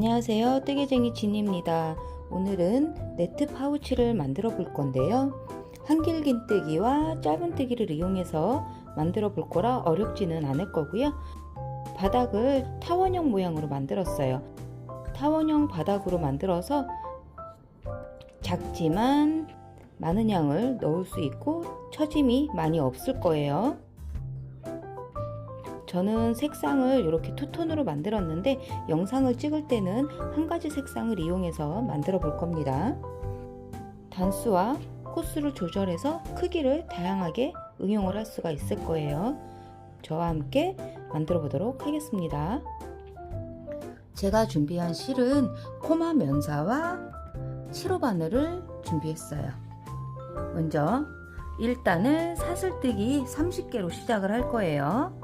안녕하세요, 뜨개쟁이 진입니다. 오늘은 네트 파우치를 만들어 볼 건데요, 한길긴뜨기와 짧은뜨기를 이용해서 만들어 볼 거라 어렵지는 않을 거고요. 바닥을 타원형 모양으로 만들었어요. 타원형 바닥으로 만들어서 작지만 많은 양을 넣을 수 있고 처짐이 많이 없을 거예요. 저는 색상을 이렇게 투톤으로 만들었는데 영상을 찍을 때는 한 가지 색상을 이용해서 만들어 볼 겁니다. 단수와 코스를 조절해서 크기를 다양하게 응용을 할 수가 있을 거예요. 저와 함께 만들어 보도록 하겠습니다. 제가 준비한 실은 코마 면사와 7호 바늘을 준비했어요. 먼저 1단을 사슬뜨기 30개로 시작을 할 거예요.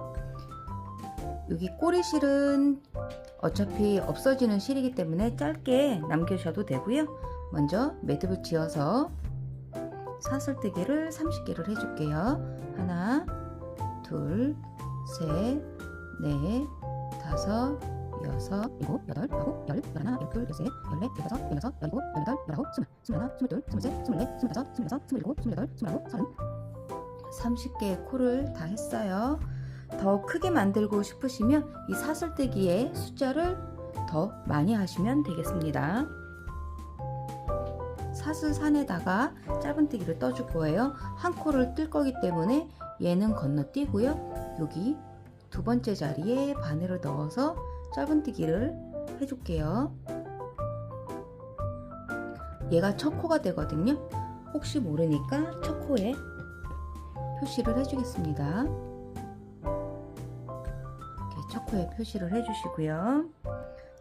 여기 꼬리실은 어차피 없어지는 실이기 때문에 짧게 남겨주셔도 되고요. 먼저 매듭을 지어서 사슬뜨기를 30개를 해줄게요. 하나, 둘, 셋, 넷, 다섯, 여섯, 일곱, 여덟, 아홉, 열, 열하나, 열둘, 열셋, 열넷, 열다섯, 열여섯, 열일곱, 열여덟, 열아홉, 스물, 스물하나, 스물둘, 스물셋, 스물넷, 스물다섯, 스물여섯, 스물일곱, 스물여덟, 스물아홉, 서른. 30개의 코를 다 했어요. 더 크게 만들고 싶으시면 이 사슬뜨기의 숫자를 더 많이 하시면 되겠습니다. 사슬산에다가 짧은뜨기를 떠줄 거예요. 한 코를 뜰 거기 때문에 얘는 건너뛰고요. 여기 두 번째 자리에 바늘을 넣어서 짧은뜨기를 해줄게요. 얘가 첫 코가 되거든요. 혹시 모르니까 첫 코에 표시를 해주겠습니다. 첫 코에 표시를 해주시고요.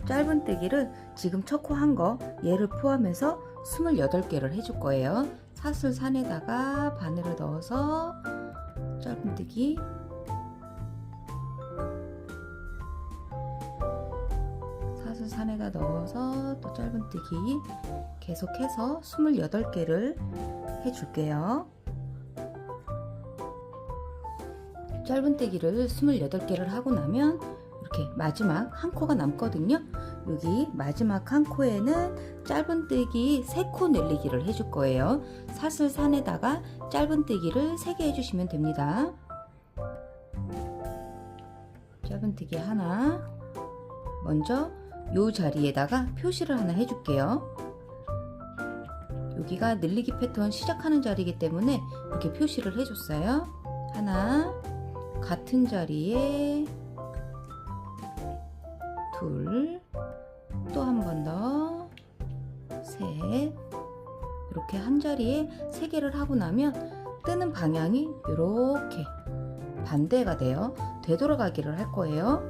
짧은뜨기를 지금 첫 코 한 거 얘를 포함해서 28개를 해줄 거예요. 사슬산에다가 바늘을 넣어서 짧은뜨기, 사슬산에다 넣어서 또 짧은뜨기 계속해서 28개를 해줄게요. 짧은뜨기를 28개를 하고 나면 이렇게 마지막 한 코가 남거든요. 여기 마지막 한 코에는 짧은뜨기 3코 늘리기를 해줄 거예요. 사슬산에다가 짧은뜨기를 3개 해주시면 됩니다. 짧은뜨기 하나, 먼저 요 자리에다가 표시를 하나 해줄게요. 여기가 늘리기 패턴 시작하는 자리이기 때문에 이렇게 표시를 해줬어요. 하나, 같은 자리에 둘, 또 한 번 더, 셋, 이렇게 한 자리에 3개를 하고 나면 뜨는 방향이 이렇게 반대가 돼요. 되돌아가기를 할 거예요.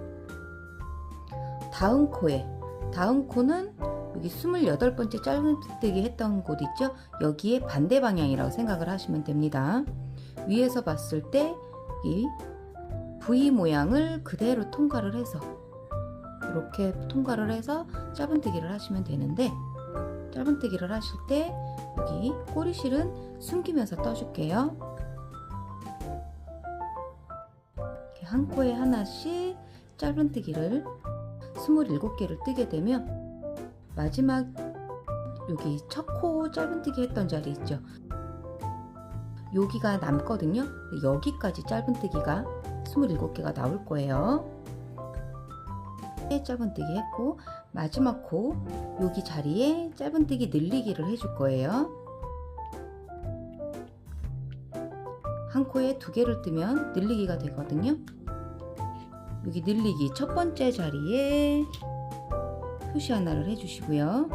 다음 코는 여기 28번째 짧은뜨기 했던 곳 있죠? 여기에 반대 방향이라고 생각을 하시면 됩니다. 위에서 봤을 때 이 V 모양을 그대로 통과를 해서 이렇게 통과를 해서 짧은뜨기를 하시면 되는데, 짧은뜨기를 하실 때 여기 꼬리실은 숨기면서 떠줄게요. 이렇게 한 코에 하나씩 짧은뜨기를 27개를 뜨게 되면 마지막 여기 첫 코 짧은뜨기 했던 자리 있죠? 여기가 남거든요. 여기까지 짧은뜨기가 27개가 나올 거예요. 짧은뜨기 했고 마지막 코 여기 자리에 짧은뜨기 늘리기를 해줄 거예요. 한 코에 2개를 뜨면 늘리기가 되거든요. 여기 늘리기 첫 번째 자리에 표시 하나를 해주시고요.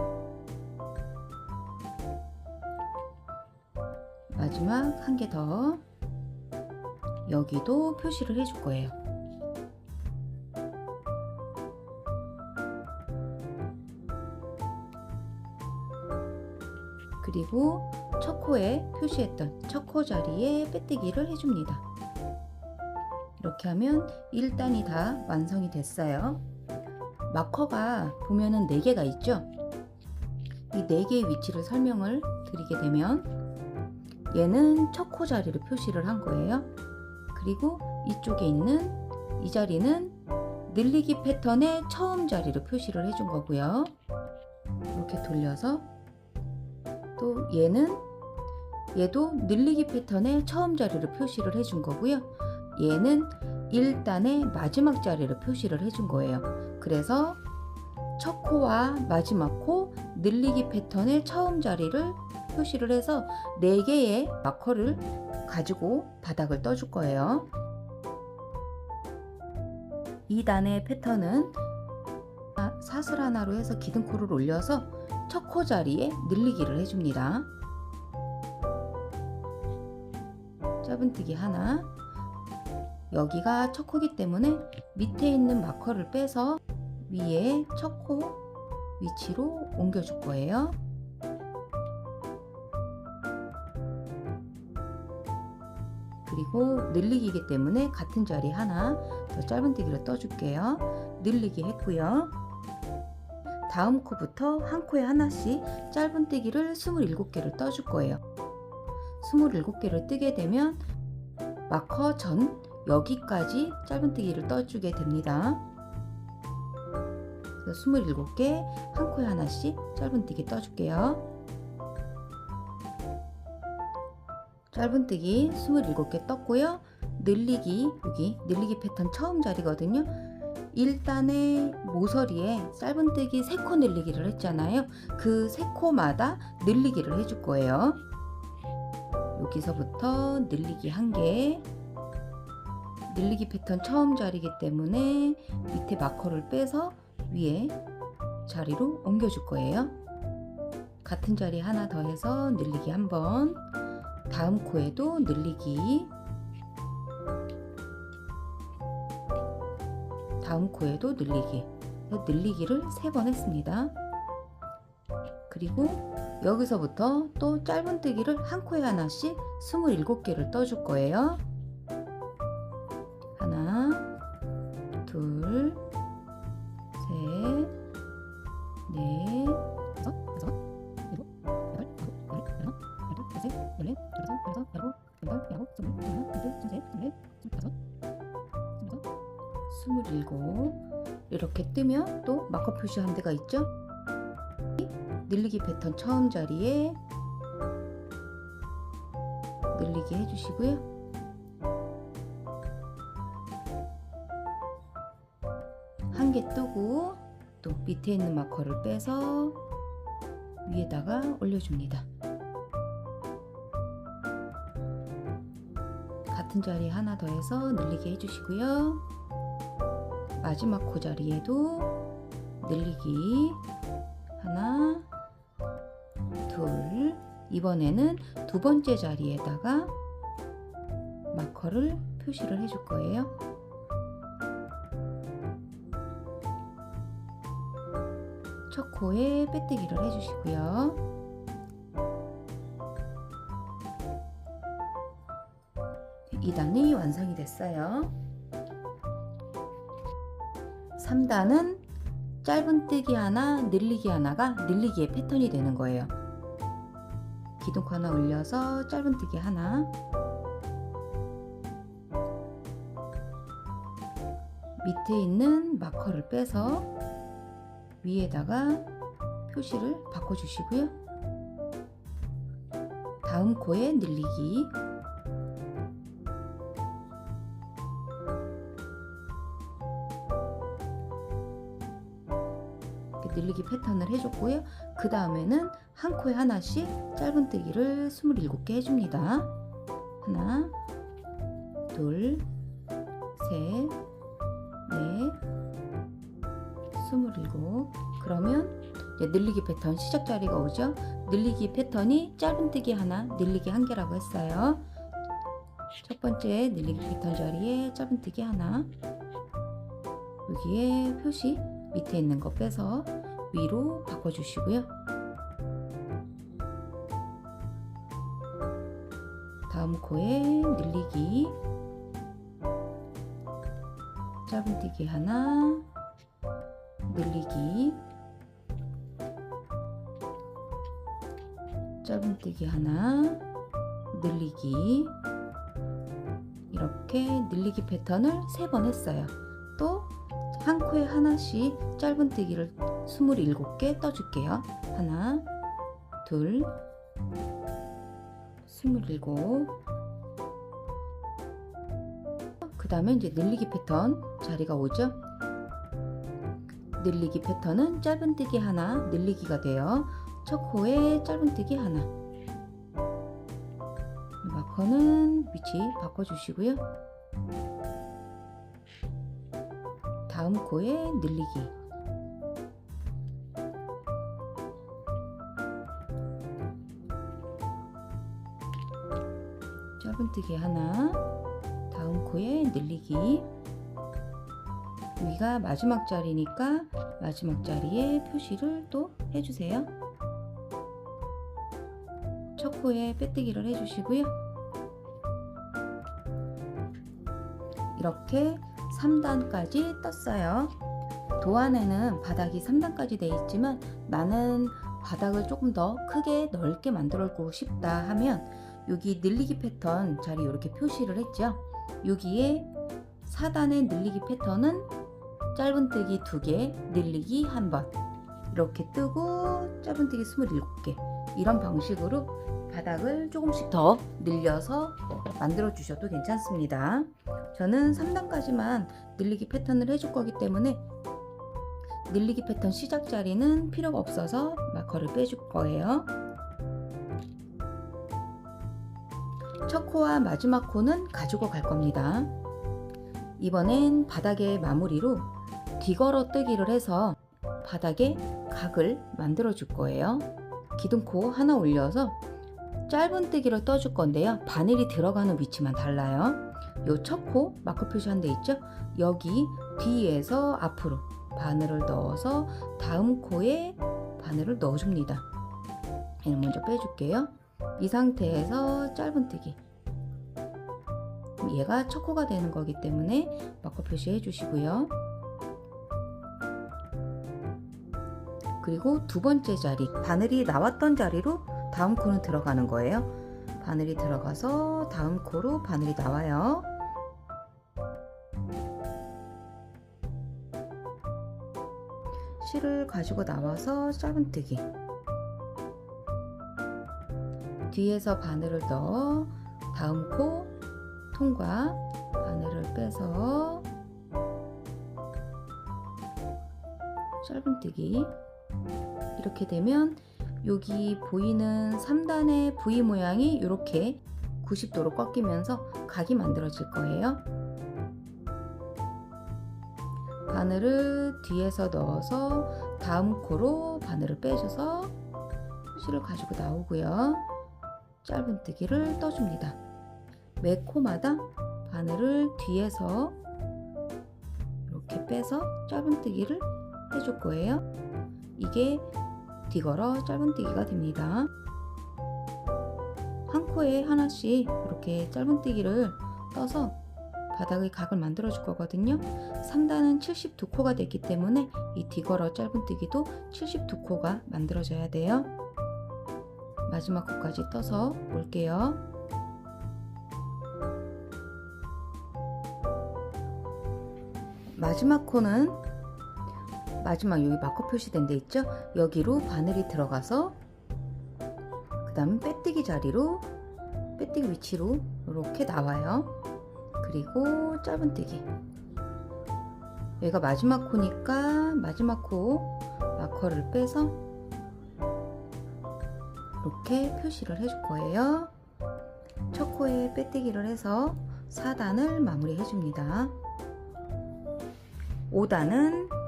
마지막 한 개 더 여기도 표시를 해줄 거예요. 그리고 첫 코에 표시했던 첫 코 자리에 빼뜨기를 해줍니다. 이렇게 하면 1단이 다 완성이 됐어요. 마커가 보면은 4개가 있죠? 이 4개의 위치를 설명을 드리게 되면 얘는 첫 코 자리를 표시를 한 거예요. 그리고 이쪽에 있는 이 자리는 늘리기 패턴의 처음 자리를 표시를 해준 거고요. 이렇게 돌려서 또 얘도 늘리기 패턴의 처음 자리를 표시를 해준 거고요. 얘는 1단의 마지막 자리를 표시를 해준 거예요. 그래서 첫 코와 마지막 코 늘리기 패턴의 처음 자리를 표시를 해서 4개의 마커를 가지고 바닥을 떠줄 거예요. 2단의 패턴은 사슬 하나로 해서 기둥코를 올려서 첫 코 자리에 늘리기를 해줍니다. 짧은뜨기 하나, 여기가 첫 코기 때문에 밑에 있는 마커를 빼서 위에 첫 코 위치로 옮겨줄 거예요. 그리고 늘리기이기 때문에 같은 자리 하나 더 짧은뜨기를 떠줄게요. 늘리기 했고요. 다음 코부터 한 코에 하나씩 짧은뜨기를 27개를 떠줄 거예요. 27개를 뜨게 되면 마커 전 여기까지 짧은뜨기를 떠주게 됩니다. 그래서 27개 한 코에 하나씩 짧은뜨기 떠줄게요. 짧은뜨기 27개 떴고요. 늘리기, 여기 늘리기 패턴 처음 자리거든요. 1단의 모서리에 짧은뜨기 3코 늘리기를 했잖아요. 그 3코마다 늘리기를 해줄 거예요. 여기서부터 늘리기 1개, 늘리기 패턴 처음 자리이기 때문에 밑에 마커를 빼서 위에 자리로 옮겨줄 거예요. 같은 자리 하나 더 해서 늘리기 한번, 다음 코에도 늘리기, 다음 코에도 늘리기, 늘리기를 3번 했습니다. 그리고 여기서부터 또 짧은뜨기를 한 코에 하나씩 27개를 떠줄 거예요. 하나, 둘, 셋, 넷, 다섯, 여섯, 일곱, 여덟, 아홉, 열, 열하나, 열둘, 열셋, 열넷, 열다섯, 열여섯, 열일곱, 열여덟, 열아홉, 스물, 스물하나, 스물둘, 스물셋, 스물넷, 스물다섯, 스물여섯, 27. 이렇게 뜨면 또 마커 표시한 데가 있죠? 늘리기 패턴 처음 자리에 늘리기 해주시고요. 한 개 뜨고 또 밑에 있는 마커를 빼서 위에다가 올려줍니다. 같은 자리 하나 더 해서 늘리기 해주시고요. 마지막 코 자리에도 늘리기 하나, 둘, 이번에는 두 번째 자리에다가 마커를 표시를 해줄 거예요. 첫 코에 빼뜨기를 해주시고요. 네, 2단이 완성이 됐어요. 3단은 짧은뜨기 하나, 늘리기 하나가 늘리기의 패턴이 되는 거예요. 기둥코 하나 올려서 짧은뜨기 하나, 밑에 있는 마커를 빼서 위에다가 표시를 바꿔주시고요. 다음 코에 늘리기, 늘리기 패턴을 해줬고요. 그 다음에는 한 코에 하나씩 짧은뜨기를 27개 해줍니다. 하나, 둘, 셋, 넷, 27. 그러면 이제 늘리기 패턴 시작 자리가 오죠. 늘리기 패턴이 짧은뜨기 하나, 늘리기 한 개라고 했어요. 첫 번째 늘리기 패턴 자리에 짧은뜨기 하나, 여기에 표시 밑에 있는 거 빼서 위로 바꿔주시고요. 다음 코에 늘리기, 짧은뜨기 하나, 늘리기, 짧은뜨기 하나, 늘리기, 이렇게 늘리기 패턴을 3번 했어요. 또 한 코에 하나씩 짧은뜨기를 27개 떠줄게요. 하나, 둘, 27. 그 다음에 이제 늘리기 패턴 자리가 오죠. 늘리기 패턴은 짧은뜨기 하나, 늘리기가 돼요. 첫 코에 짧은뜨기 하나. 마커는 위치 바꿔주시고요. 다음 코에 늘리기. 짧은뜨기 하나, 다음 코에 늘리기. 위가 마지막 자리니까 마지막 자리에 표시를 또 해주세요. 첫 코에 빼뜨기를 해주시고요. 이렇게 3단까지 떴어요. 도안에는 바닥이 3단까지 되어 있지만 나는 바닥을 조금 더 크게 넓게 만들고 싶다 하면 여기 늘리기 패턴 자리 이렇게 표시를 했죠. 여기에 4단의 늘리기 패턴은 짧은뜨기 2개, 늘리기 1번 이렇게 뜨고 짧은뜨기 27개 이런 방식으로 바닥을 조금씩 더 늘려서 만들어 주셔도 괜찮습니다. 저는 3단까지만 늘리기 패턴을 해줄 거기 때문에 늘리기 패턴 시작 자리는 필요가 없어서 마커를 빼줄 거예요. 첫 코와 마지막 코는 가지고 갈 겁니다. 이번엔 바닥의 마무리로 뒤걸어 뜨기를 해서 바닥에 각을 만들어 줄 거예요. 기둥코 하나 올려서 짧은뜨기를 떠줄 건데요. 바늘이 들어가는 위치만 달라요. 요 첫 코 마커 표시한 데 있죠? 여기 뒤에서 앞으로 바늘을 넣어서 다음 코에 바늘을 넣어줍니다. 얘는 먼저 빼줄게요. 이 상태에서 짧은뜨기. 얘가 첫 코가 되는 거기 때문에 마커 표시해 주시고요. 그리고 두 번째 자리, 바늘이 나왔던 자리로 다음 코는 들어가는 거예요. 바늘이 들어가서 다음 코로 바늘이 나와요. 실을 가지고 나와서 짧은뜨기. 뒤에서 바늘을 넣어 다음 코 통과, 바늘을 빼서 짧은뜨기. 이렇게 되면 여기 보이는 3단의 V 모양이 이렇게 90도로 꺾이면서 각이 만들어질 거예요. 바늘을 뒤에서 넣어서 다음 코로 바늘을 빼줘서 표시를 가지고 나오고요. 짧은뜨기를 떠줍니다. 매 코마다 바늘을 뒤에서 이렇게 빼서 짧은뜨기를 해줄 거예요. 이게 뒤걸어 짧은뜨기가 됩니다. 한 코에 하나씩 이렇게 짧은뜨기를 떠서 바닥의 각을 만들어 줄 거거든요. 3단은 72코가 됐기 때문에 이 뒤걸어 짧은뜨기도 72코가 만들어져야 돼요. 마지막 코까지 떠서 올게요. 마지막 코는 마지막 여기 마커 표시된 데 있죠? 여기로 바늘이 들어가서 그 다음 빼뜨기 자리로 빼뜨기 위치로 이렇게 나와요. 그리고 짧은뜨기. 여기가 마지막 코니까 마지막 코 마커를 빼서 이렇게 표시를 해줄 거예요. 첫 코에 빼뜨기를 해서 4단을 마무리 해줍니다. 5단은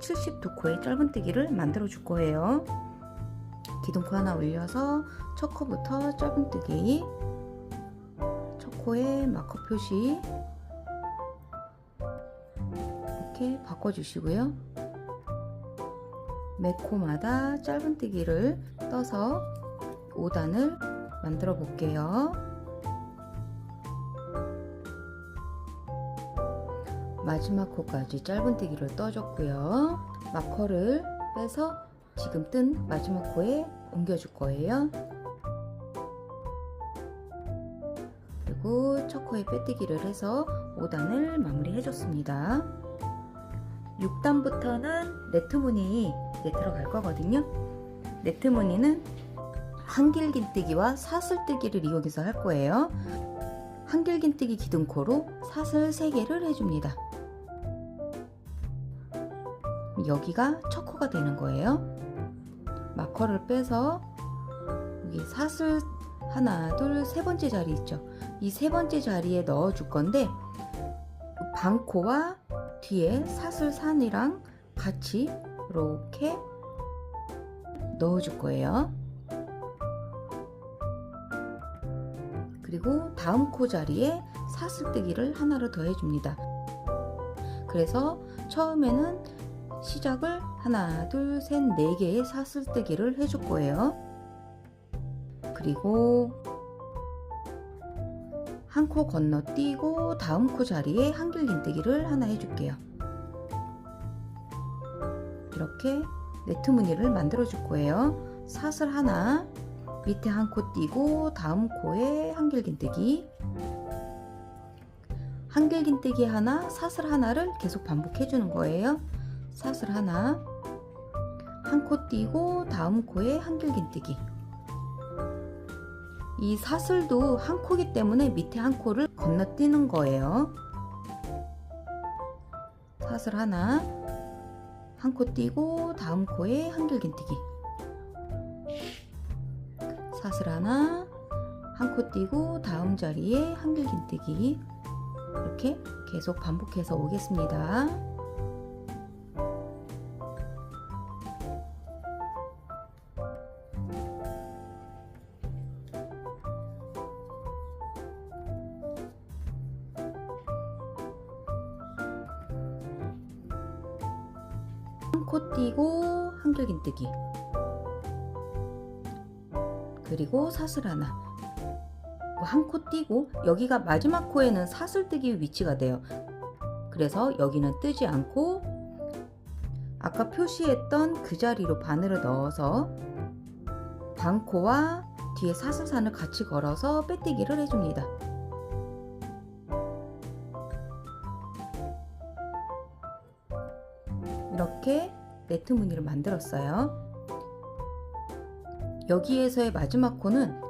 72코의 짧은뜨기를 만들어 줄 거예요. 기둥코 하나 올려서 첫 코부터 짧은뜨기, 첫 코에 마커 표시 이렇게 바꿔주시고요. 매 코마다 짧은뜨기를 떠서 5단을 만들어 볼게요. 마지막 코까지 짧은뜨기를 떠줬고요. 마커를 빼서 지금 뜬 마지막 코에 옮겨줄 거예요. 그리고 첫 코에 빼뜨기를 해서 5단을 마무리 해줬습니다. 6단부터는 네트 무늬 이제 들어갈 거거든요. 네트 무늬는 한길긴뜨기와 사슬뜨기를 이용해서 할 거예요. 한길긴뜨기 기둥코로 사슬 3개를 해줍니다. 여기가 첫 코가 되는 거예요. 마커를 빼서 여기 사슬 하나, 둘, 세 번째 자리 있죠. 이 세 번째 자리에 넣어 줄 건데 반코와 뒤에 사슬산이랑 같이 이렇게 넣어 줄 거예요. 그리고 다음 코 자리에 사슬뜨기를 하나를 더 해줍니다. 그래서 처음에는 시작을 하나, 둘, 셋, 4개의 사슬뜨기를 해줄 거예요. 그리고 한 코 건너뛰고 다음 코 자리에 한길긴뜨기를 하나 해줄게요. 이렇게 네트 무늬를 만들어 줄 거예요. 사슬 하나, 밑에 한 코 띄고 다음 코에 한길긴뜨기, 한길긴뜨기 하나, 사슬 하나를 계속 반복해 주는 거예요. 사슬 하나, 한 코 띄고 다음 코에 한길긴뜨기. 이 사슬도 한 코기 때문에 밑에 한 코를 건너뛰는 거예요. 사슬 하나, 한 코 띄고 다음 코에 한길긴뜨기. 사슬 하나, 한 코 띄고 다음 자리에 한길긴뜨기. 이렇게 계속 반복해서 오겠습니다. 한 코 띄고 한길긴뜨기, 그리고 사슬 하나, 한 코 띄고 여기가 마지막 코에는 사슬뜨기 위치가 돼요. 그래서 여기는 뜨지 않고 아까 표시했던 그 자리로 바늘을 넣어서 반코와 뒤에 사슬산을 같이 걸어서 빼뜨기를 해줍니다. 이렇게 네트 무늬를 만들었어요. 여기에서의 마지막 코는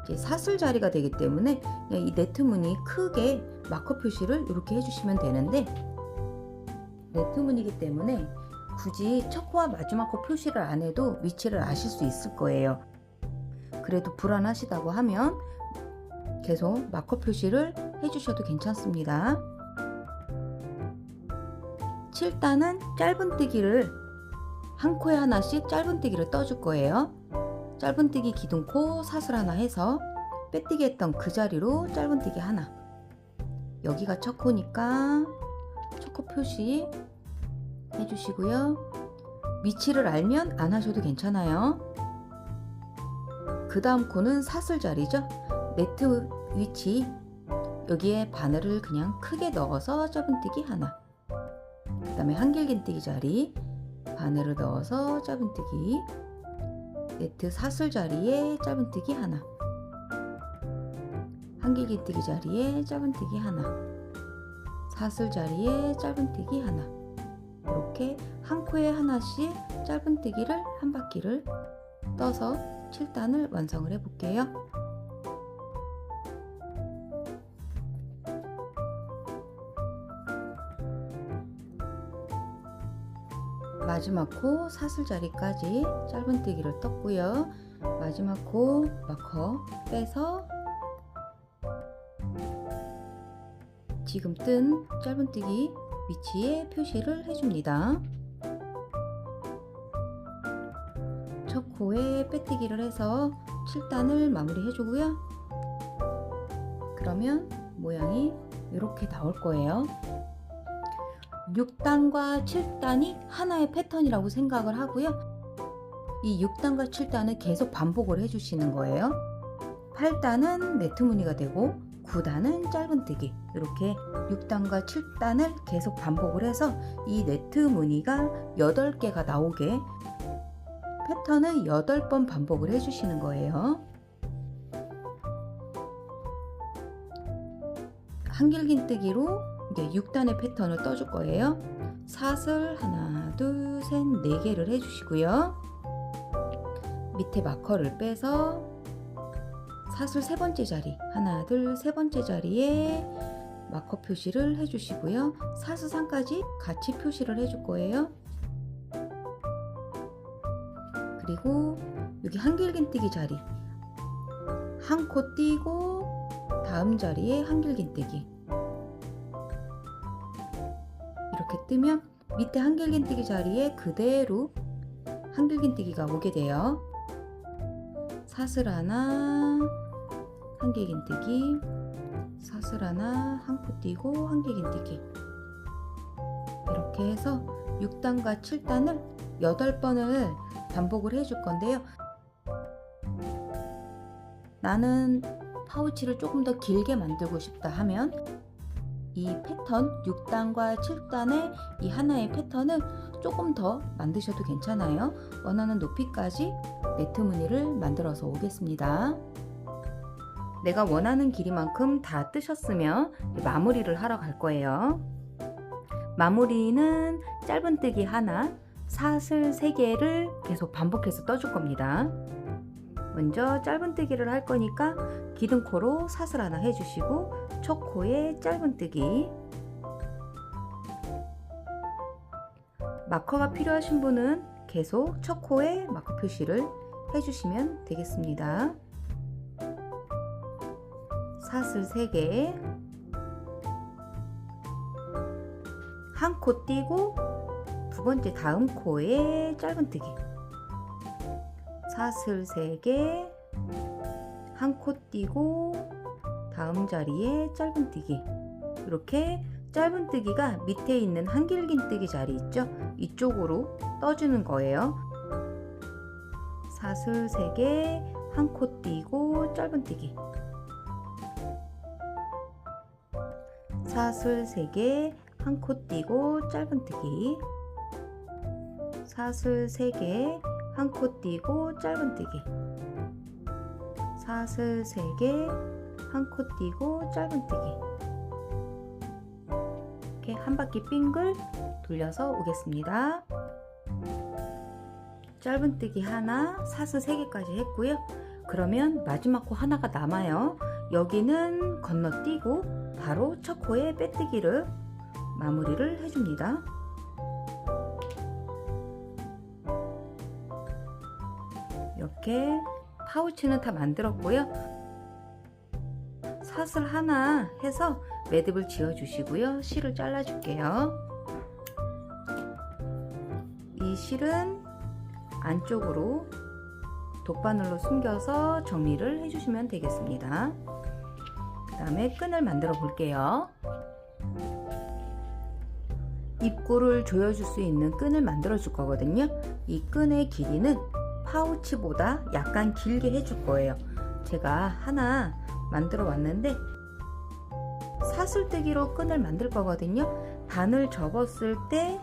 이제 사슬 자리가 되기 때문에 이 네트 무늬 크게 마커 표시를 이렇게 해주시면 되는데, 네트 무늬이기 때문에 굳이 첫 코와 마지막 코 표시를 안 해도 위치를 아실 수 있을 거예요. 그래도 불안하시다고 하면 계속 마커 표시를 해주셔도 괜찮습니다. 7단은 짧은뜨기를 한 코에 하나씩 짧은뜨기를 떠줄 거예요. 짧은뜨기 기둥코 사슬 하나 해서 빼뜨기 했던 그 자리로 짧은뜨기 하나. 여기가 첫 코니까 첫 코 표시 해주시고요. 위치를 알면 안 하셔도 괜찮아요. 그 다음 코는 사슬 자리죠. 네트 위치, 여기에 바늘을 그냥 크게 넣어서 짧은뜨기 하나. 그 다음에 한길긴뜨기 자리 바늘을 넣어서 짧은뜨기, 네트 사슬 자리에 짧은뜨기 하나, 한길긴뜨기 자리에 짧은뜨기 하나, 사슬 자리에 짧은뜨기 하나. 이렇게 한 코에 하나씩 짧은뜨기를 한 바퀴를 떠서 7단을 완성을 해 볼게요. 마지막 코 사슬 자리까지 짧은뜨기를 떴고요. 마지막 코 마커 빼서 지금 뜬 짧은뜨기 위치에 표시를 해줍니다. 첫 코에 빼뜨기를 해서 7단을 마무리 해주고요. 그러면 모양이 이렇게 나올 거예요. 6단과 7단이 하나의 패턴이라고 생각을 하고요. 이 6단과 7단은 계속 반복을 해주시는 거예요. 8단은 네트 무늬가 되고 9단은 짧은뜨기, 이렇게 6단과 7단을 계속 반복을 해서 이 네트 무늬가 8개가 나오게 패턴을 8번 반복을 해주시는 거예요. 한길긴뜨기로 이게 6단의 패턴을 떠줄 거예요. 사슬 하나, 둘, 셋, 4개를 해주시고요. 밑에 마커를 빼서 사슬 3번째 자리, 하나, 둘, 3번째 자리에 마커 표시를 해주시고요. 사슬3까지 같이 표시를 해줄 거예요. 그리고 여기 한길긴뜨기 자리, 한 코 띄고 다음 자리에 한길긴뜨기, 이렇게 뜨면 밑에 한길긴뜨기 자리에 그대로 한길긴뜨기가 오게 돼요. 사슬 하나, 한길긴뜨기, 사슬 하나, 한 코 띄고 한길긴뜨기, 이렇게 해서 6단과 7단을 8번을 반복을 해줄 건데요. 나는 파우치를 조금 더 길게 만들고 싶다 하면 이 패턴 6단과 7단의 이 하나의 패턴을 조금 더 만드셔도 괜찮아요. 원하는 높이까지 네트 무늬를 만들어서 오겠습니다. 내가 원하는 길이만큼 다 뜨셨으면 마무리를 하러 갈 거예요. 마무리는 짧은뜨기 하나, 사슬 3개를 계속 반복해서 떠줄 겁니다. 먼저 짧은뜨기를 할 거니까 기둥코로 사슬 하나 해주시고 첫 코에 짧은뜨기, 마커가 필요하신 분은 계속 첫 코에 마커 표시를 해주시면 되겠습니다. 사슬 3개, 한 코 띄고 두 번째 다음 코에 짧은뜨기, 사슬 3개, 한 코 띄고 다음 자리에 짧은뜨기, 이렇게 짧은뜨기가 밑에 있는 한길긴뜨기 자리 있죠? 이쪽으로 떠주는 거예요. 사슬 3개, 한 코 띄고 짧은뜨기, 사슬 3개, 한 코 띄고 짧은뜨기, 사슬 3개, 한 코 띄고 짧은뜨기, 사슬 3개, 한 코 띄고 짧은뜨기, 이렇게 한 바퀴 빙글 돌려서 오겠습니다. 짧은뜨기 하나, 사슬 3개까지 했고요. 그러면 마지막 코 하나가 남아요. 여기는 건너뛰고 바로 첫 코에 빼뜨기를 마무리를 해줍니다. 이렇게 파우치는 다 만들었고요. 사슬 하나 해서 매듭을 지어 주시고요. 실을 잘라 줄게요. 이 실은 안쪽으로 돗바늘로 숨겨서 정리를 해주시면 되겠습니다. 그 다음에 끈을 만들어 볼게요. 입구를 조여줄 수 있는 끈을 만들어 줄 거거든요. 이 끈의 길이는 파우치보다 약간 길게 해줄 거예요. 제가 하나 만들어 왔는데 사슬뜨기로 끈을 만들 거거든요. 바늘 접었을 때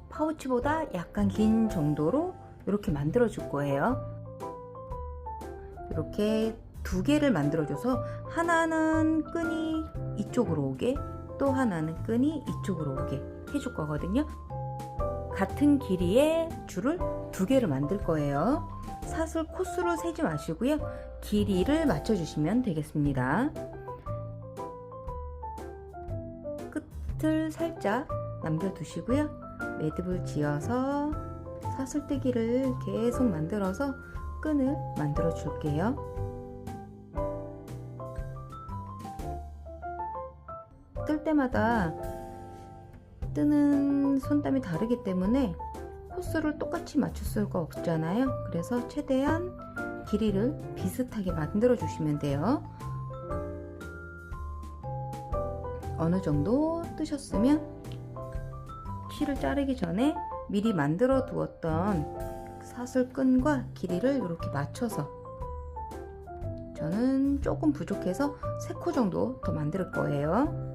파우치보다 약간 긴 정도로 이렇게 만들어 줄 거예요. 이렇게 2개를 만들어 줘서 하나는 끈이 이쪽으로 오게, 또 하나는 끈이 이쪽으로 오게 해줄 거거든요. 같은 길이의 줄을 2개를 만들 거예요. 사슬 코수를 세지 마시고요. 길이를 맞춰 주시면 되겠습니다. 끝을 살짝 남겨 두시고요. 매듭을 지어서 사슬뜨기를 계속 만들어서 끈을 만들어 줄게요. 뜰 때마다 뜨는 손땀이 다르기 때문에 코스를 똑같이 맞출 수가 없잖아요. 그래서 최대한 길이를 비슷하게 만들어 주시면 돼요. 어느 정도 뜨셨으면 실을 자르기 전에 미리 만들어 두었던 사슬끈과 길이를 이렇게 맞춰서, 저는 조금 부족해서 3코 정도 더 만들 거예요.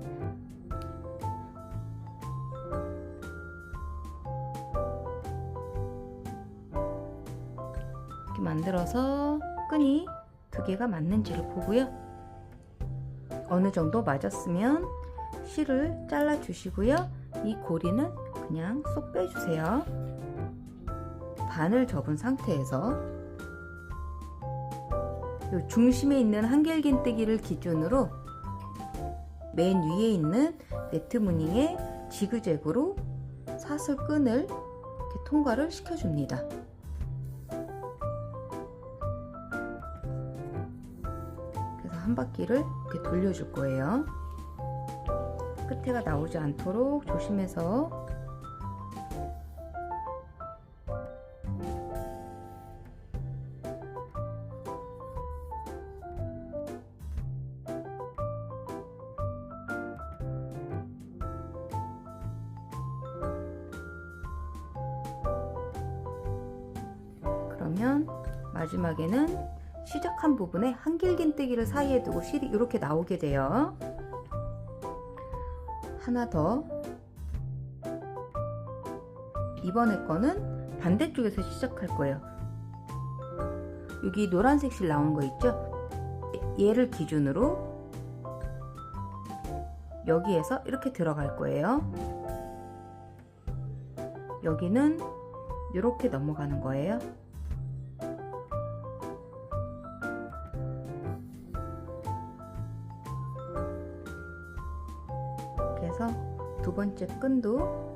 이렇게 만들어서 끈이 2개가 맞는지를 보고요. 어느 정도 맞았으면 실을 잘라 주시고요. 이 고리는 그냥 쏙 빼주세요. 반을 접은 상태에서 요 중심에 있는 한길긴뜨기를 기준으로 맨 위에 있는 네트 무늬에 지그재그로 사슬끈을 이렇게 통과를 시켜줍니다. 그래서 한 바퀴를 이렇게 돌려줄 거예요. 끝에가 나오지 않도록 조심해서 그러면 마지막에는 시작한 부분에 한길긴뜨기를 사이에 두고 실이 이렇게 나오게 돼요. 하나 더. 이번에 거는 반대쪽에서 시작할 거예요. 여기 노란색 실 나오는 거 있죠? 얘를 기준으로 여기에서 이렇게 들어갈 거예요. 여기는 이렇게 넘어가는 거예요. 그래서 두 번째 끈도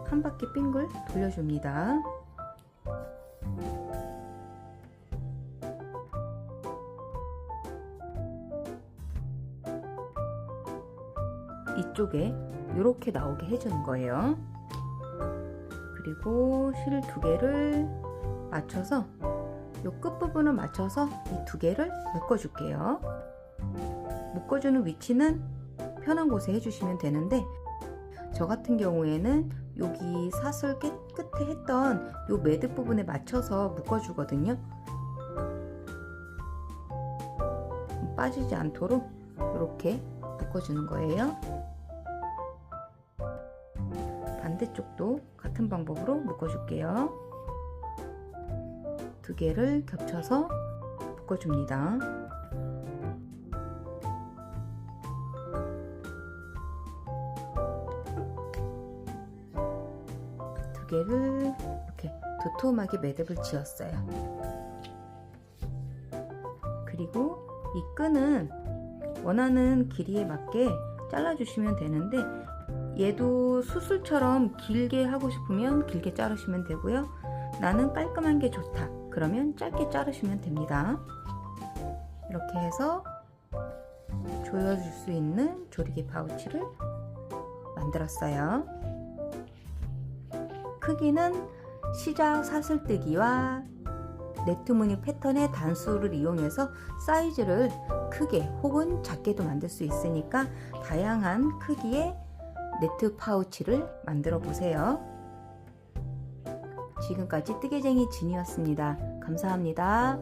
한 바퀴 빙글 돌려줍니다. 이쪽에 이렇게 나오게 해주는 거예요. 그리고 실 두 개를 맞춰서 이 끝부분을 맞춰서 이 두 개를 묶어줄게요. 묶어주는 위치는 편한 곳에 해주시면 되는데, 저 같은 경우에는 여기 사슬 끝에 했던 이 매듭 부분에 맞춰서 묶어주거든요. 빠지지 않도록 이렇게 묶어주는 거예요. 반대쪽도 같은 방법으로 묶어줄게요. 두 개를 겹쳐서 묶어줍니다. 두 개를 이렇게 도톰하게 매듭을 지었어요. 그리고 이 끈은 원하는 길이에 맞게 잘라주시면 되는데, 얘도 수술처럼 길게 하고 싶으면 길게 자르시면 되고요. 나는 깔끔한 게 좋다 그러면 짧게 자르시면 됩니다. 이렇게 해서 조여줄 수 있는 조리개 파우치를 만들었어요. 크기는 시작 사슬뜨기와 네트 무늬 패턴의 단수를 이용해서 사이즈를 크게 혹은 작게도 만들 수 있으니까 다양한 크기의 네트 파우치를 만들어 보세요. 지금까지 뜨개쟁이 진이었습니다. 감사합니다.